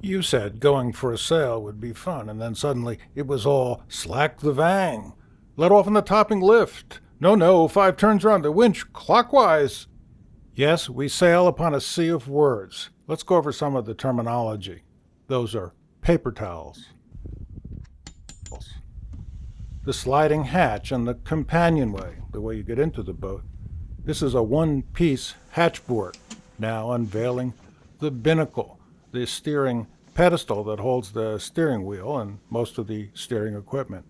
You said going for a sail would be fun, and then suddenly it was all slack the vang. Let off in the topping lift. No, no, 5 turns round the winch clockwise. Yes, we sail upon a sea of words. Let's go over some of the terminology. Those are paper towels, the sliding hatch and the companionway, the way you get into the boat. This is a one-piece hatchboard, now unveiling the binnacle, the steering pedestal that holds the steering wheel and most of the steering equipment.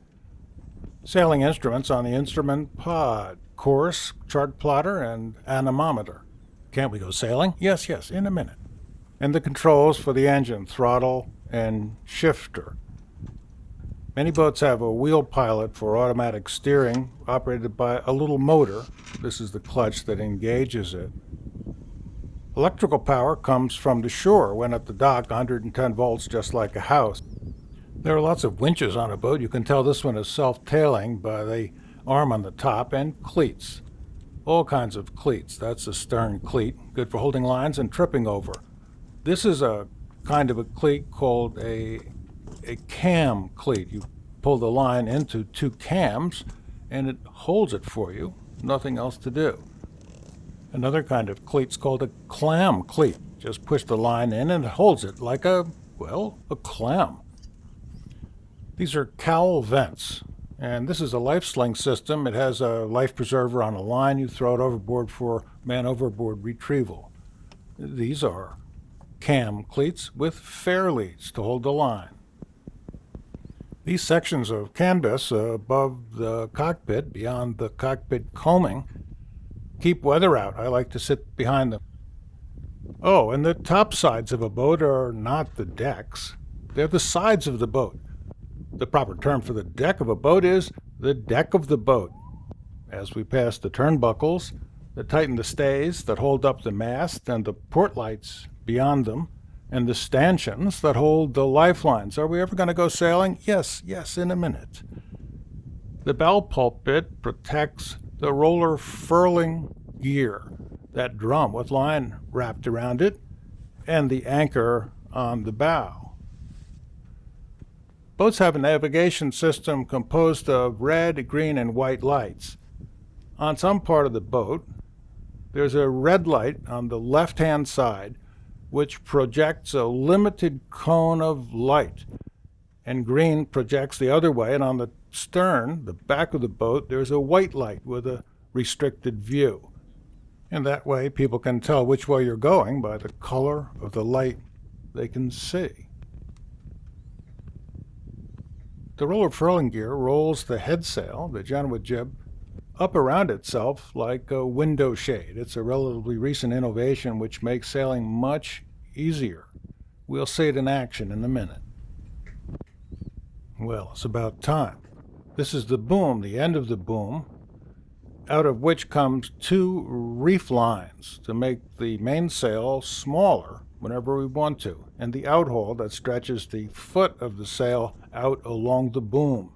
Sailing instruments on the instrument pod, course, chart plotter, and anemometer. Can't we go sailing? Yes, in a minute. And the controls for the engine, throttle, and shifter. Many boats have a wheel pilot for automatic steering, operated by a little motor. This is the clutch that engages it. Electrical power comes from the shore when at the dock, 110 volts, just like a house. There are lots of winches on a boat. You can tell this one is self-tailing by the arm on the top, and cleats. All kinds of cleats. That's a stern cleat, good for holding lines and tripping over. This is a kind of a cleat called a cam cleat. You pull the line into 2 cams and it holds it for you. Nothing else to do. Another kind of cleat's called a clam cleat. Just push the line in and it holds it like a clam. These are cowl vents, and this is a life sling system. It has a life preserver on a line. You throw it overboard for man overboard retrieval. These are cam cleats with fairleads to hold the line. These sections of canvas above the cockpit, beyond the cockpit coaming, keep weather out. I like to sit behind them. Oh, and the top sides of a boat are not the decks. They're the sides of the boat. The proper term for the deck of a boat is the deck of the boat. As we pass the turnbuckles that tighten the stays that hold up the mast and the port lights beyond them, and the stanchions that hold the lifelines. Are we ever going to go sailing? Yes, in a minute. The bow pulpit protects the roller furling gear, that drum with line wrapped around it, and the anchor on the bow. Boats have a navigation system composed of red, green, and white lights. On some part of the boat, there's a red light on the left-hand side which projects a limited cone of light, and green projects the other way, and on the stern, the back of the boat, there's a white light with a restricted view. And that way people can tell which way you're going by the color of the light they can see. The roller furling gear rolls the headsail, the Genoa jib, up around itself like a window shade. It's a relatively recent innovation which makes sailing much easier. We'll see it in action in a minute. Well, it's about time. This is the boom, the end of the boom, out of which comes 2 reef lines to make the mainsail smaller whenever we want to, and the outhaul that stretches the foot of the sail out along the boom.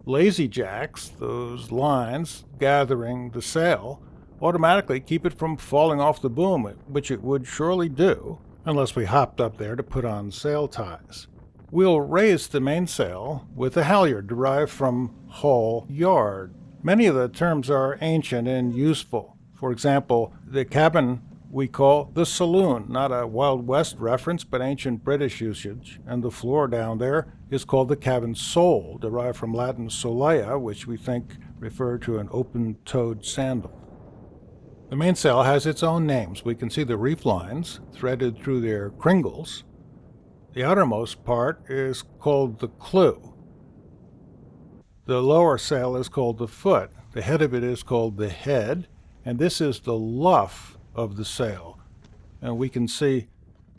Lazy jacks, those lines gathering the sail, automatically keep it from falling off the boom, which it would surely do unless we hopped up there to put on sail ties. We'll raise the mainsail with a halyard derived from halyard. Many of the terms are ancient and useful. For example, the cabin we call the saloon, not a Wild West reference, but ancient British usage. And the floor down there is called the cabin sole, derived from Latin solea, which we think referred to an open-toed sandal. The mainsail has its own names. We can see the reef lines threaded through their cringles. The outermost part is called the clew. The lower sail is called the foot. The head of it is called the head, and this is the luff of the sail. And we can see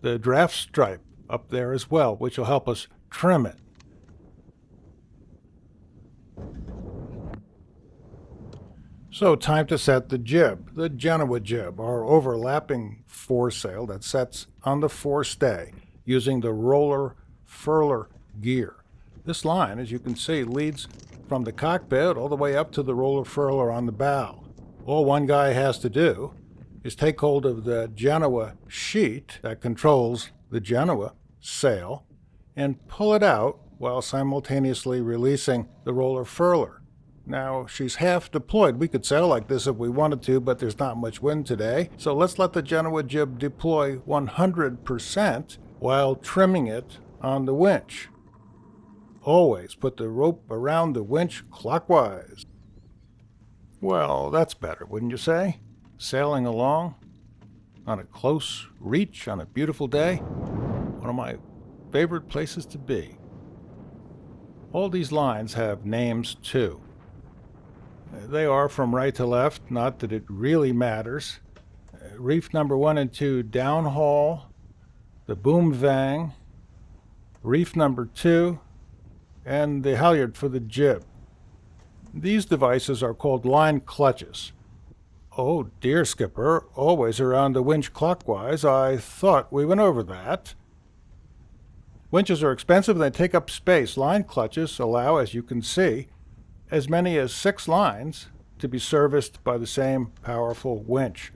the draft stripe up there as well, which will help us trim it. So time to set the jib, the Genoa jib, our overlapping foresail that sets on the forestay using the roller furler gear. This line, as you can see, leads from the cockpit all the way up to the roller furler on the bow. All one guy has to do is take hold of the Genoa sheet that controls the Genoa sail and pull it out while simultaneously releasing the roller furler. Now, she's half deployed. We could sail like this if we wanted to, but there's not much wind today. So let's let the Genoa jib deploy 100% while trimming it on the winch. Always put the rope around the winch clockwise. Well, that's better, wouldn't you say? Sailing along on a close reach on a beautiful day. One of my favorite places to be. All these lines have names too. They are from right to left, not that it really matters. Reef number 1 and 2 downhaul, the boom vang, reef number 2, and the halyard for the jib. These devices are called line clutches. Oh dear, skipper, always around the winch clockwise. I thought we went over that. Winches are expensive and they take up space. Line clutches allow, as you can see, as many as 6 lines to be serviced by the same powerful winch.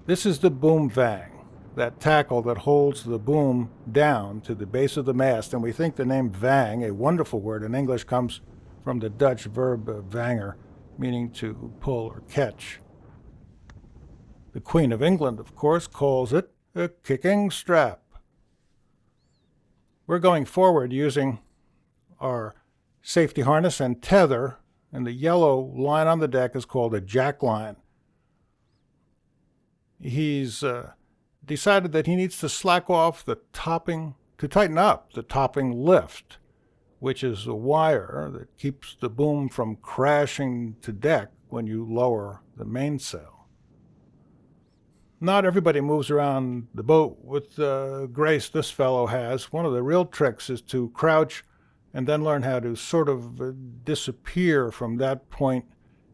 This is the boom vang, that tackle that holds the boom down to the base of the mast, and we think the name vang, a wonderful word in English, comes from the Dutch verb vanger, meaning to pull or catch. The Queen of England, of course, calls it a kicking strap. We're going forward using our safety harness and tether, and the yellow line on the deck is called a jack line. He's decided that he needs to slack off the topping, to tighten up the topping lift, which is a wire that keeps the boom from crashing to deck when you lower the mainsail. Not everybody moves around the boat with the grace this fellow has. One of the real tricks is to crouch and then learn how to sort of disappear from that point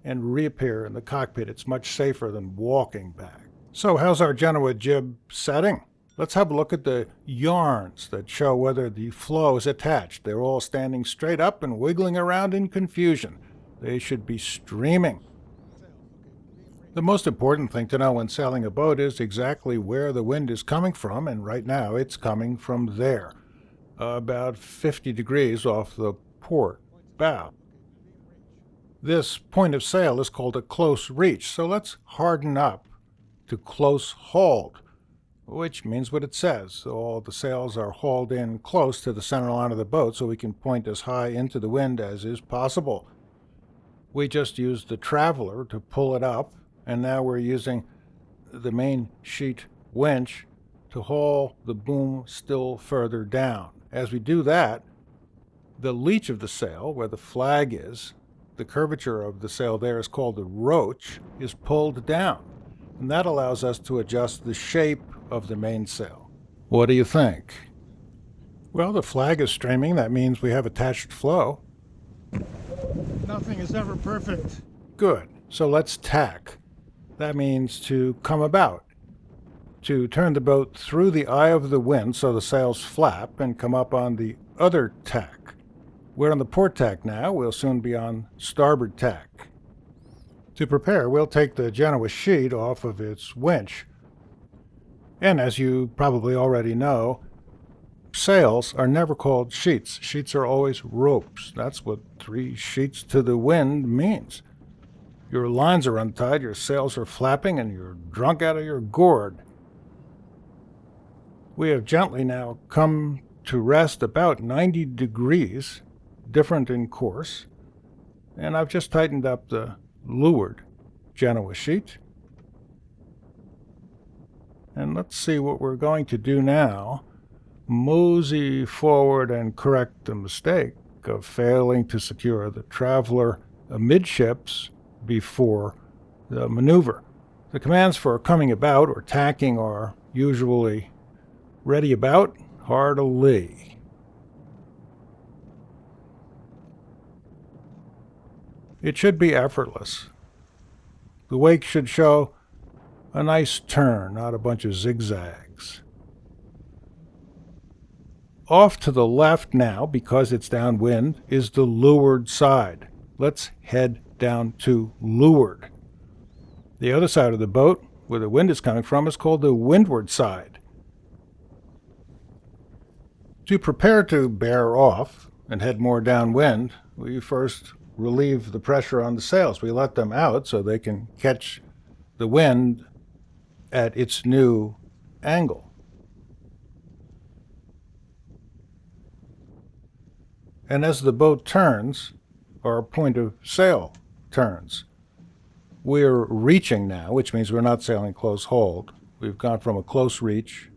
and reappear in the cockpit. It's much safer than walking back. So how's our Genoa jib setting? Let's have a look at the yarns that show whether the flow is attached. They're all standing straight up and wiggling around in confusion. They should be streaming. The most important thing to know when sailing a boat is exactly where the wind is coming from, and right now it's coming from there, about 50 degrees off the port bow. This point of sail is called a close reach, so let's harden up to close hauled, which means what it says. All the sails are hauled in close to the center line of the boat so we can point as high into the wind as is possible. We just used the traveler to pull it up, and now we're using the main sheet winch to haul the boom still further down. As we do that, the leech of the sail, where the flag is, the curvature of the sail there is called the roach, is pulled down. And that allows us to adjust the shape of the mainsail. What do you think? Well, the flag is streaming. That means we have attached flow. Nothing is ever perfect. Good. So let's tack. That means to come about, to turn the boat through the eye of the wind so the sails flap and come up on the other tack. We're on the port tack now. We'll soon be on starboard tack. To prepare, we'll take the Genoa sheet off of its winch. And as you probably already know, sails are never called sheets. Sheets are always ropes. That's what 3 sheets to the wind means. Your lines are untied, your sails are flapping, and you're drunk out of your gourd. We have gently now come to rest about 90 degrees, different in course, and I've just tightened up the leeward Genoa sheet. And let's see what we're going to do now. Mosey forward and correct the mistake of failing to secure the traveler amidships before the maneuver. The commands for coming about or tacking are usually ready about, hard a lee. It should be effortless. The wake should show a nice turn, not a bunch of zigzags. Off to the left now, because it's downwind, is the leeward side. Let's head down to leeward. The other side of the boat, where the wind is coming from, is called the windward side. To prepare to bear off and head more downwind, we first relieve the pressure on the sails. We let them out so they can catch the wind at its new angle. And as the boat turns, our point of sail turns. We're reaching now, which means we're not sailing close hauled. We've gone from a close reach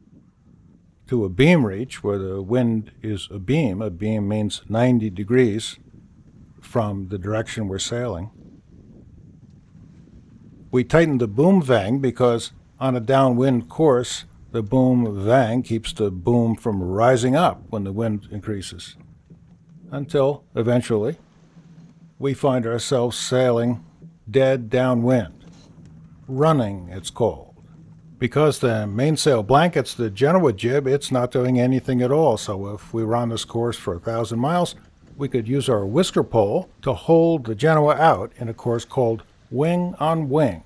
to a beam reach, where the wind is a beam. A beam means 90 degrees from the direction we're sailing. We tighten the boom vang because on a downwind course, the boom vang keeps the boom from rising up when the wind increases, until eventually we find ourselves sailing dead downwind. Running, it's called. Because the mainsail blankets the Genoa jib, it's not doing anything at all. So if we were on this course for 1,000 miles, we could use our whisker pole to hold the Genoa out in a course called wing on wing.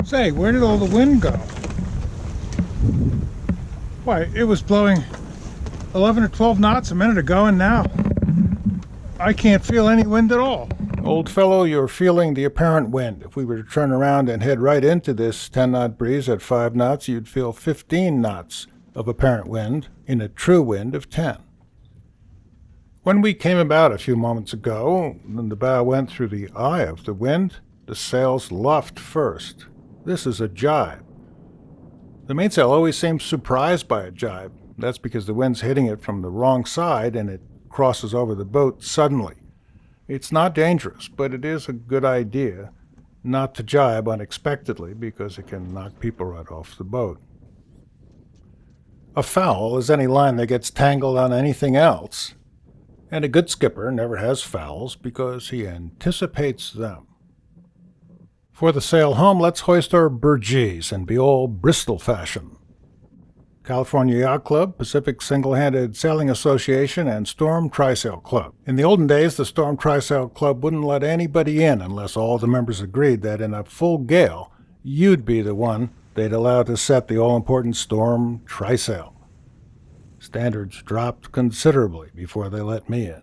Say, where did all the wind go? Why, it was blowing 11 or 12 knots a minute ago, and now I can't feel any wind at all. Old fellow, you're feeling the apparent wind. If we were to turn around and head right into this 10-knot breeze at 5 knots, you'd feel 15 knots of apparent wind in a true wind of 10. When we came about a few moments ago, and the bow went through the eye of the wind, the sails luffed first. This is a jibe. The mainsail always seems surprised by a jibe. That's because the wind's hitting it from the wrong side and it crosses over the boat suddenly. It's not dangerous, but it is a good idea not to jibe unexpectedly because it can knock people right off the boat. A foul is any line that gets tangled on anything else, and a good skipper never has fouls because he anticipates them. For the sail home, let's hoist our burgees and be all Bristol fashion. California Yacht Club, Pacific Single-Handed Sailing Association, and Storm Trysail Club. In the olden days, the Storm Trysail Club wouldn't let anybody in unless all the members agreed that in a full gale, you'd be the one they'd allow to set the all-important Storm Trysail. Standards dropped considerably before they let me in.